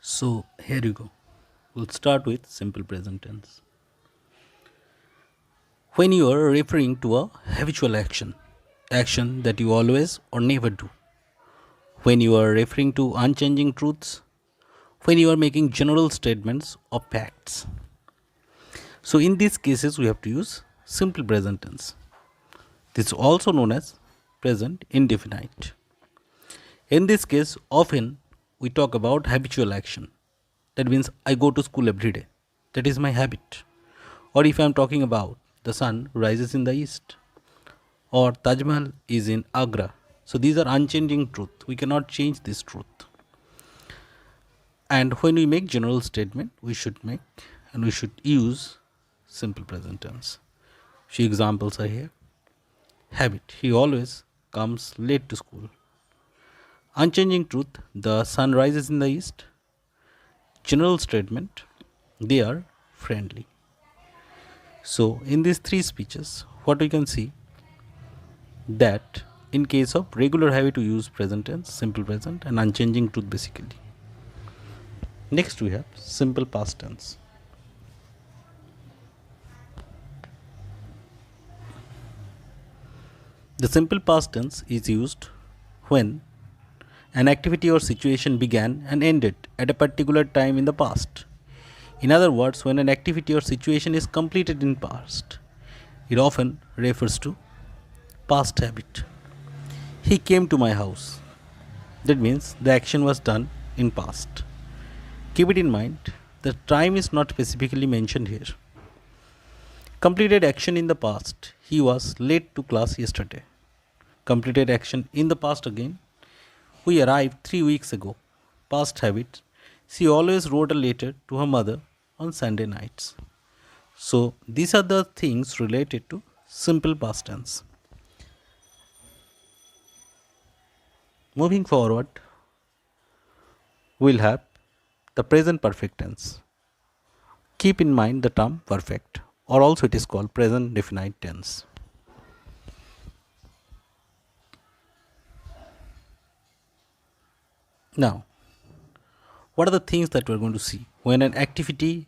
So here you go. We'll start with simple present tense. When you are referring to a habitual action that you always or never do. When you are referring to unchanging truths. When you are making general statements or facts. So in these cases, we have to use simple present tense. This is also known as present indefinite. In this case, often we talk about habitual action. That means I go to school every day. That is my habit. Or if I am talking about the sun rises in the east, or Taj Mahal is in Agra. So these are unchanging truth. We cannot change this truth. And when we make general statement, we should make and we should use simple present tense. Few examples are here. Habit. He always comes late to school. Unchanging truth. The sun rises in the east. General statement. They are friendly. So in these three speeches, what we can see that in case of regular habit we use present tense, simple present and unchanging truth basically. Next we have simple past tense. The simple past tense is used when an activity or situation began and ended at a particular time in the past. In other words, when an activity or situation is completed in past, it often refers to past habit. He came to my house. That means the action was done in past. Keep it in mind, the time is not specifically mentioned here. Completed action in the past. He was late to class yesterday. Completed action in the past again. We arrived 3 weeks ago. Past habit. She always wrote a letter to her mother on Sunday nights. So these are the things related to simple past tense. Moving forward, we'll have the present perfect tense. Keep in mind the term perfect, or also it is called present definite tense. Now, what are the things that we're going to see when an activity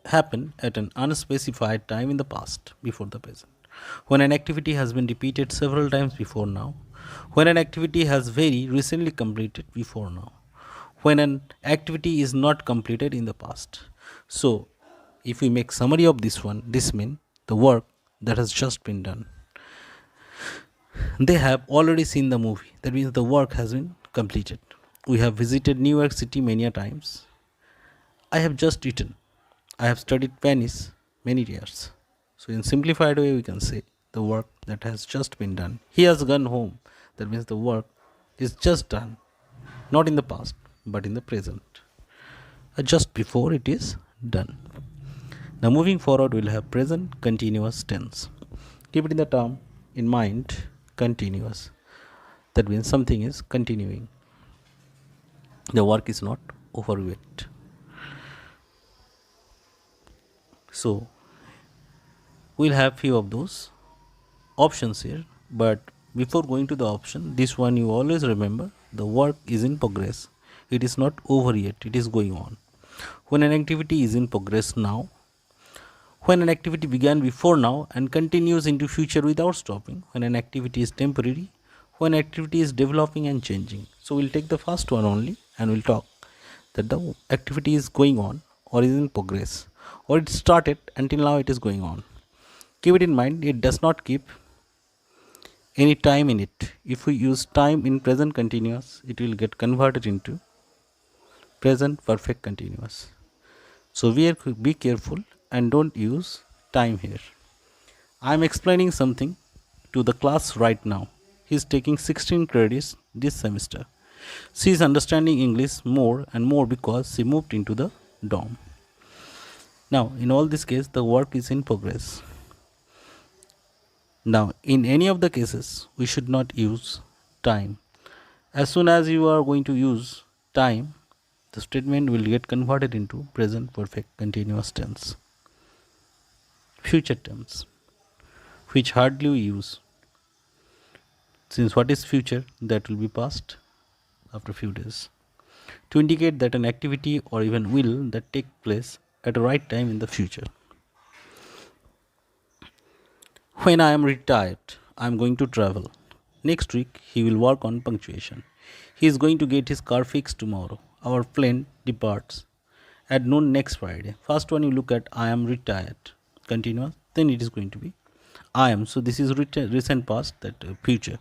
happened at an unspecified time in the past before the present? When an activity has been repeated several times before now, when an activity has very recently completed before now, when an activity is not completed in the past. So, if we make summary of this one, this means the work that has just been done. They have already seen the movie. That means the work has been completed. We have visited New York City many a times. I have just eaten. I have studied Spanish many years. So, in simplified way, we can say the work that has just been done. He has gone home. That means the work is just done, not in the past, but in the present, just before it is done. Now, moving forward, we'll have present continuous tense. Keep it in the term in mind, continuous. That means something is continuing. The work is not over yet. So, we'll have few of those options here, but before going to the option, this one you always remember the work is in progress. It is not over yet, it is going on. When an activity is in progress now, when an activity began before now and continues into future without stopping, when an activity is temporary, when activity is developing and changing. So we'll take the first one only and we'll talk that the activity is going on or is in progress or it started until now it is going on. Keep it in mind, it does not keep any time in it. If we use time in present continuous, it will get converted into present perfect continuous. So be careful and don't use time here. I am explaining something to the class right now. He is taking 16 credits this semester. She is understanding English more and more because she moved into the dorm. Now, in all this case, the work is in progress. Now, in any of the cases, we should not use time. As soon as you are going to use time, the statement will get converted into present perfect continuous tense. Future tense, which hardly we use. Since what is future, that will be past after few days. to indicate that an activity or even will that take place at the right time in the future. When I am retired, I am going to travel. Next week, he will work on punctuation. He is going to get his car fixed tomorrow. Our plane departs at noon next Friday. First one you look at I am retired. Continuous. Then it is going to be I am. So this is recent past, that future.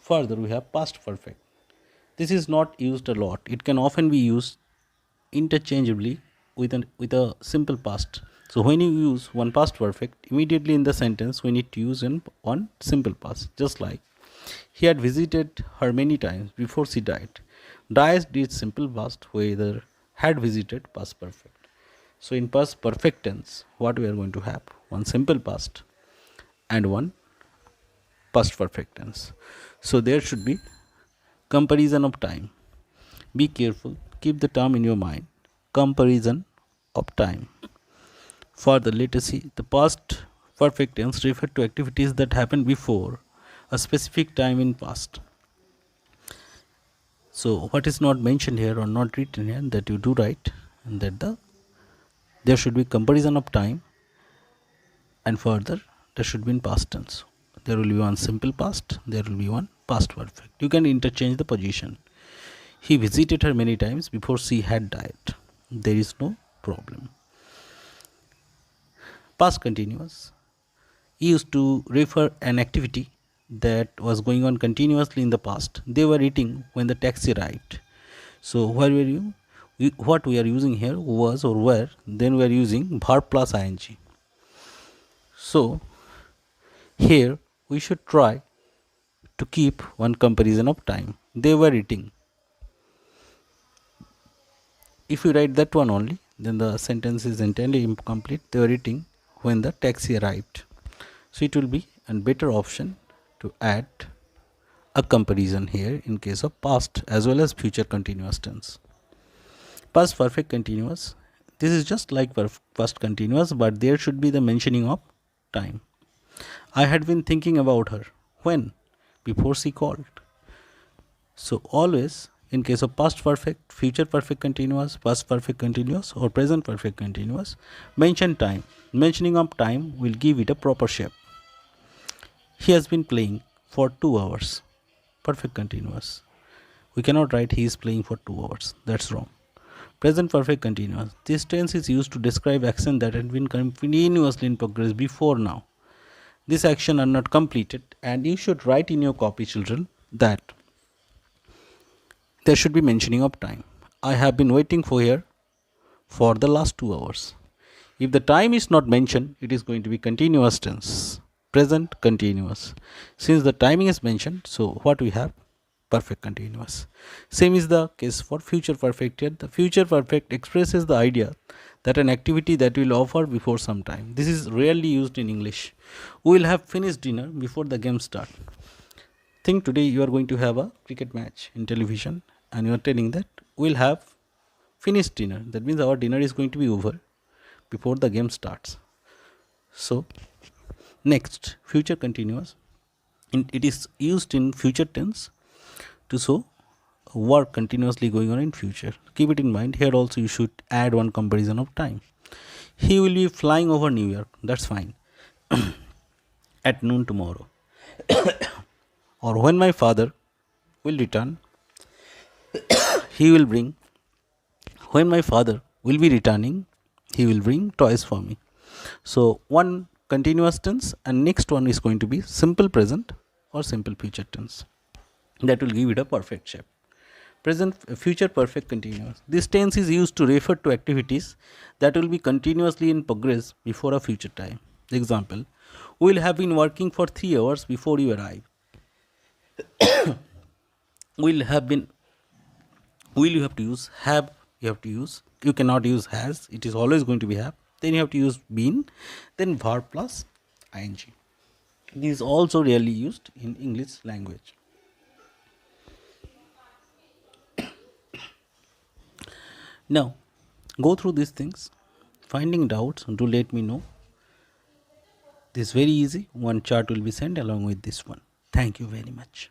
Further, we have past perfect. This is not used a lot. It can often be used interchangeably with a simple past. So when you use one past perfect, immediately in the sentence we need to use one simple past. Just like he had visited her many times before she died. Dies did simple past, whether had visited past perfect. So in past perfect tense, what we are going to have? One simple past and one past perfect tense. So there should be comparison of time. Be careful, keep the term in your mind. Comparison of time. Further, let us see the past perfect tense refer to activities that happened before a specific time in past. So what is not mentioned here or not written here, that you do write, and that there should be comparison of time, and further there should be in past tense. There will be one simple past, there will be one past perfect. You can interchange the position. He visited her many times before she had died. There is no problem. Past continuous used to refer an activity that was going on continuously in the past. They were eating when the taxi arrived. So where were you? What we are using here, was or were, then we are using verb plus ing. So here we should try to keep one comparison of time. They were eating. If you write that one only, then the sentence is entirely incomplete. They were eating when the taxi arrived. So it will be a better option to add a comparison here in case of past as well as future continuous tense. Past perfect continuous. This is just like past continuous, but there should be the mentioning of time. I had been thinking about her. When? Before she called. So always in case of past perfect, future perfect continuous, past perfect continuous or present perfect continuous, mention time. Mentioning of time will give it a proper shape. He has been playing for 2 hours. Perfect continuous. We cannot write he is playing for 2 hours. That's wrong. Present perfect continuous. This tense is used to describe action that had been continuously in progress before now. This action are not completed, and you should write in your copy, children, that there should be mentioning of time. I have been waiting for here for the last 2 hours. If the time is not mentioned, it is going to be continuous tense. Present continuous. Since the timing is mentioned, so what we have? Perfect continuous. Same is the case for future perfect. Here the future perfect expresses the idea that an activity that will offer before some time. This is rarely used in English. We will have finished dinner before the game start. Think today you are going to have a cricket match in television, and you are telling that we will have finished dinner. That means our dinner is going to be over before the game starts. So next, future continuous. It is used in future tense to show work continuously going on in future. Keep it in mind. Here also you should add one comparison of time. He will be flying over New York. That's fine. At noon tomorrow. Or when my father will return, he will bring. When my father will be returning, he will bring toys for me. So one continuous tense, and next one is going to be simple present or simple future tense. That will give it a perfect shape. Present future perfect continuous. This tense is used to refer to activities that will be continuously in progress before a future time. Example, we will have been working for 3 hours before you arrive. Will have been, will you have to use have, you have to use, you cannot use has, it is always going to be have. Then you have to use been, then verb plus ing. This is also rarely used in English language. Now, go through these things. Finding doubts, do let me know. This is very easy. One chart will be sent along with this one. Thank you very much.